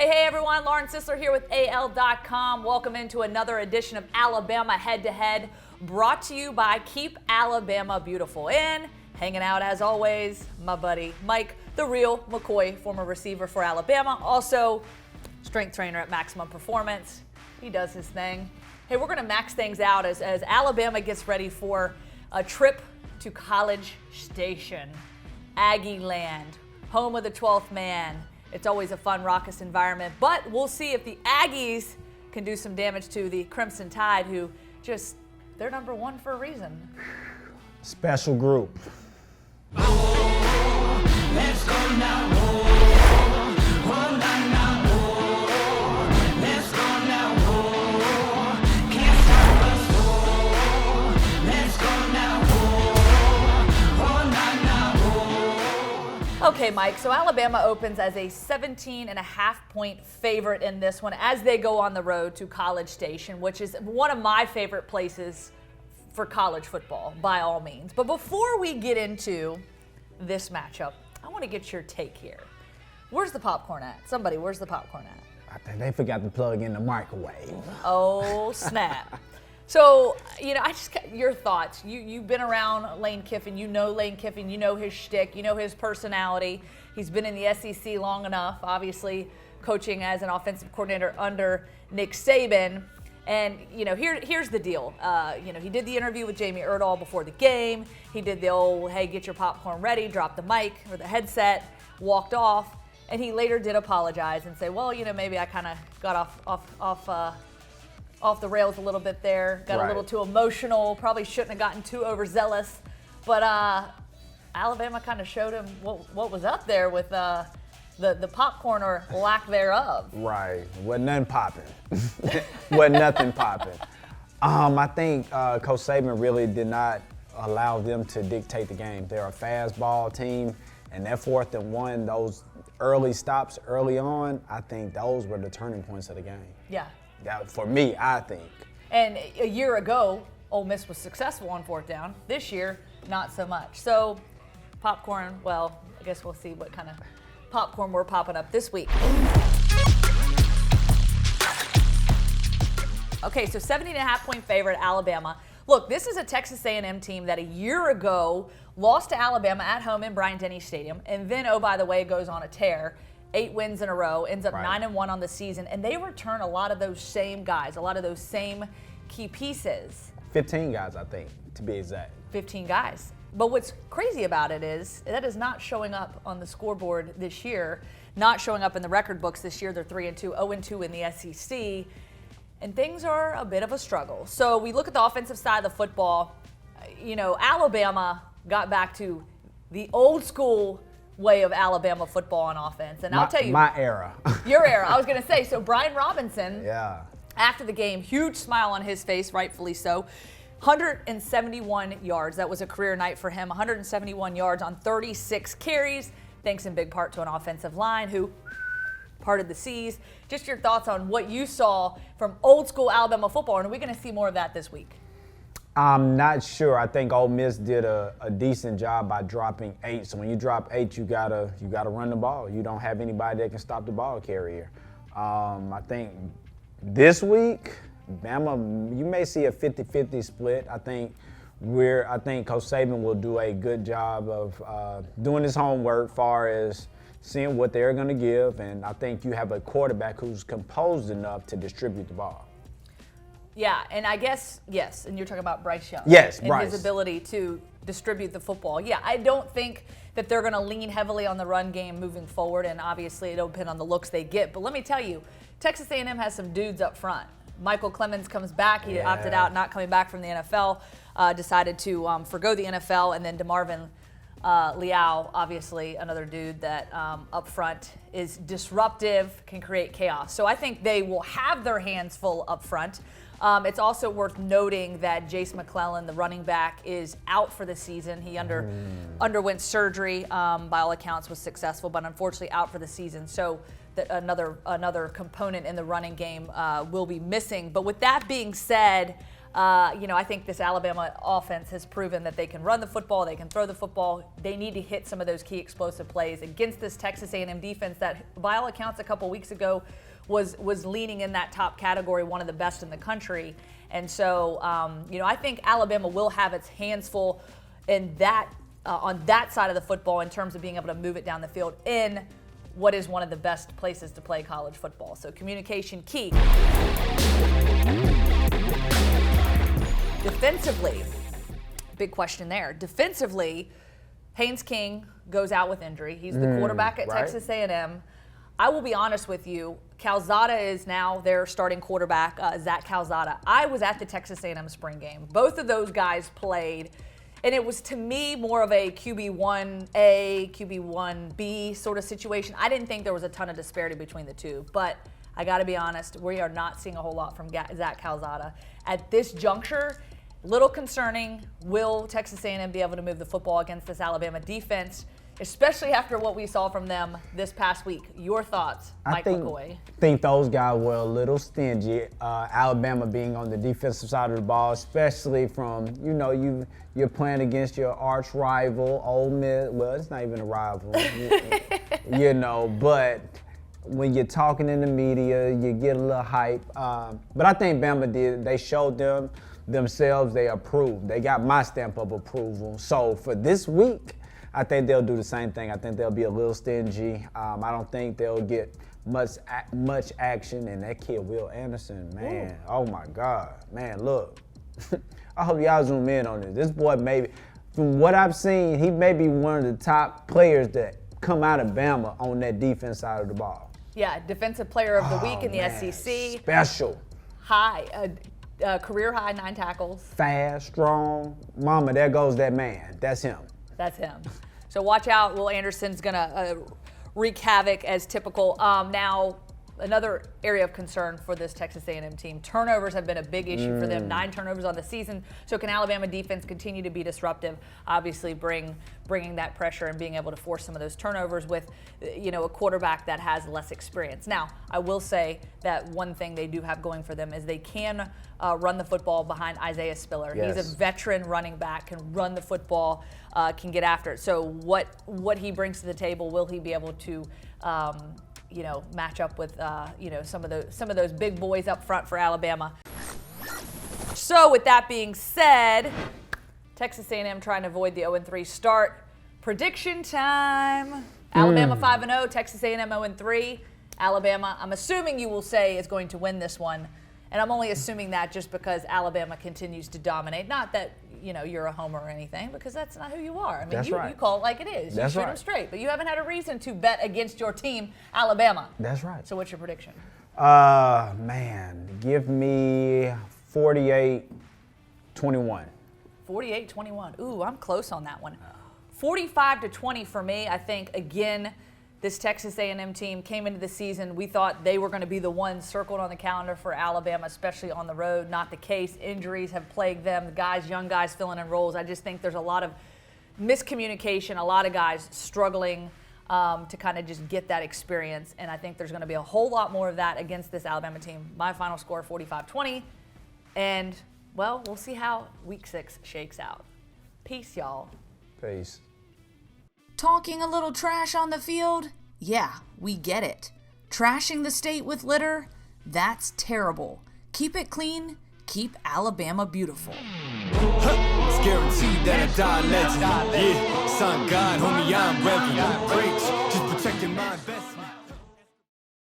Hey everyone, Lauren Sisler here with AL.com. Welcome into another edition of Alabama Head to Head, brought to you by Keep Alabama Beautiful. And hanging out as always, my buddy Mike, the real McCoy, former receiver for Alabama, also strength trainer at Maximum Performance. He does his thing. Hey, we're going to max things out as Alabama gets ready for a trip to College Station, Aggie Land, home of the 12th man. It's always a fun, raucous environment, but we'll see if the Aggies can do some damage to the Crimson Tide, who just, they're number one for a reason. Special group. Oh, let's go now. Oh, oh, now. Oh, let's go now. Oh, can't stop us. Oh, let's go now. Oh, now. Oh. Okay, Mike, so Alabama opens as a 17.5-point favorite in this one as they go on the road to College Station, which is one of my favorite places for college football, by all means. But before we get into this matchup, I want to get your take here. Where's the popcorn at? Somebody, where's the popcorn at? I think they forgot to plug in the microwave. Oh, snap. So, your thoughts. You've been around Lane Kiffin. You know Lane Kiffin. You know his shtick. You know his personality. He's been in the SEC long enough, obviously coaching as an offensive coordinator under Nick Saban. And, here's the deal. He did the interview with Jamie Erdahl before the game. He did the old, hey, get your popcorn ready, drop the mic or the headset, walked off. And he later did apologize and say, well, maybe I kind of got off the rails a little bit there, got a little too emotional, probably shouldn't have gotten too overzealous. But Alabama kind of showed him what was up there with the popcorn or lack thereof. Right. Wasn't nothing popping. Wasn't nothing popping. I think Coach Saban really did not allow them to dictate the game. They're a fast ball team, and that 4th and 1, those early stops early on, I think those were the turning points of the game. Yeah. For me, I think. And a year ago, Ole Miss was successful on 4th down. This year, not so much. So popcorn, well, I guess we'll see what kind of popcorn we're popping up this week. Okay, so 17.5-point favorite, Alabama. Look, this is a Texas A&M team that a year ago lost to Alabama at home in Bryant-Denny Stadium, and then, oh, by the way, goes on a tear. 8 wins in a row, ends up 9-1 on the season, and they return a lot of those same guys, a lot of those same key pieces. 15 guys, I think, to be exact. 15 guys. But what's crazy about it is that is not showing up on the scoreboard this year, not showing up in the record books this year. They're 3-2, 0-2 in the SEC, and things are a bit of a struggle. So we look at the offensive side of the football. Alabama got back to the old school way of Alabama football on offense. And I'll tell you. My era. Your era. I was going to say, so Brian Robinson, Yeah. after the game, huge smile on his face, rightfully so. 171 yards. That was a career night for him. 171 yards on 36 carries, thanks in big part to an offensive line who parted the seas. Just your thoughts on what you saw from old school Alabama football. And are we going to see more of that this week? I'm not sure. I think Ole Miss did a decent job by dropping 8. So when you drop 8, you gotta run the ball. You don't have anybody that can stop the ball carrier. I think this week, Bama, you may see a 50-50 split. I think Coach Saban will do a good job of doing his homework, far as seeing what they're going to give, and I think you have a quarterback who's composed enough to distribute the ball. Yeah, and I guess, yes, and you're talking about Bryce Young. Yes, and Bryce. his ability to distribute the football. Yeah, I don't think that they're going to lean heavily on the run game moving forward, and obviously it'll depend on the looks they get. But let me tell you, Texas A&M has some dudes up front. Michael Clemens comes back. He opted out, not coming back from the NFL, decided to forgo the NFL, and then DeMarvin Leal, obviously another dude that up front is disruptive, can create chaos. So I think they will have their hands full up front. It's also worth noting that Jace McClellan, the running back, is out for the season. He underwent surgery, by all accounts was successful, but unfortunately out for the season. So another component in the running game will be missing. But with that being said, I think this Alabama offense has proven that they can run the football, they can throw the football. They need to hit some of those key explosive plays against this Texas A&M defense that, by all accounts, a couple weeks ago was leaning in that top category, one of the best in the country. And so, I think Alabama will have its hands full in that on that side of the football in terms of being able to move it down the field in what is one of the best places to play college football. So communication key. Defensively, big question there. Defensively, Haynes King goes out with injury. He's the quarterback at right. Texas A&M. I will be honest with you. Calzada is now their starting quarterback, Zach Calzada. I was at the Texas A&M spring game. Both of those guys played, and it was, to me, more of a QB1A, QB1B sort of situation. I didn't think there was a ton of disparity between the two, but I got to be honest, we are not seeing a whole lot from Zach Calzada. At this juncture, little concerning. Will Texas A&M be able to move the football against this Alabama defense, especially after what we saw from them this past week? Your thoughts, Mike McCoy? I think those guys were a little stingy. Alabama being on the defensive side of the ball, especially from, you're playing against your arch rival, Ole Miss. Well, it's not even a rival, but when you're talking in the media, you get a little hype. But I think Bama they showed themselves, they approved. They got my stamp of approval. So for this week, I think they'll do the same thing. I think they'll be a little stingy. I don't think they'll get much action. And that kid, Will Anderson, man, ooh. Oh my God. Man, look. I hope y'all zoom in on this. This boy maybe, from what I've seen, he may be one of the top players that come out of Bama on that defense side of the ball. Yeah, defensive player of the week in the man. SEC. Special. Career high 9 tackles. Fast, strong. Mama, there goes that man. That's him. That's him. So watch out. Will Anderson's going to wreak havoc as typical. Now, another area of concern for this Texas A&M team. Turnovers have been a big issue for them. 9 turnovers on the season. So can Alabama defense continue to be disruptive? Obviously, bringing that pressure and being able to force some of those turnovers with, a quarterback that has less experience. Now, I will say that one thing they do have going for them is they can run the football behind Isaiah Spiller. Yes. He's a veteran running back, can run the football, can get after it. So what he brings to the table, will he be able to match up with some of those big boys up front for Alabama? So with that being said, Texas A&M trying to avoid the 0-3 start. Prediction time. Alabama 5-0, Texas A&M 0-3. Alabama, I'm assuming you will say, is going to win this one. And I'm only assuming that just because Alabama continues to dominate. Not that, you're a homer or anything, because that's not who you are. I mean, you call it like it is. You shoot them straight. But you haven't had a reason to bet against your team, Alabama. That's right. So what's your prediction? Give me 48-21. 48-21. Ooh, I'm close on that one. 45-20 for me. I think, again, this Texas A&M team came into the season. We thought they were going to be the ones circled on the calendar for Alabama, especially on the road. Not the case. Injuries have plagued them. The young guys filling in roles. I just think there's a lot of miscommunication, a lot of guys struggling to kind of just get that experience. And I think there's going to be a whole lot more of that against this Alabama team. My final score, 45-20. And, well, we'll see how Week 6 shakes out. Peace, y'all. Peace. Talking a little trash on the field? Yeah, we get it. Trashing the state with litter? That's terrible. Keep it clean. Keep Alabama beautiful. It's guaranteed that I die legend. Yeah, son God, homie, I'm reverend. Preach.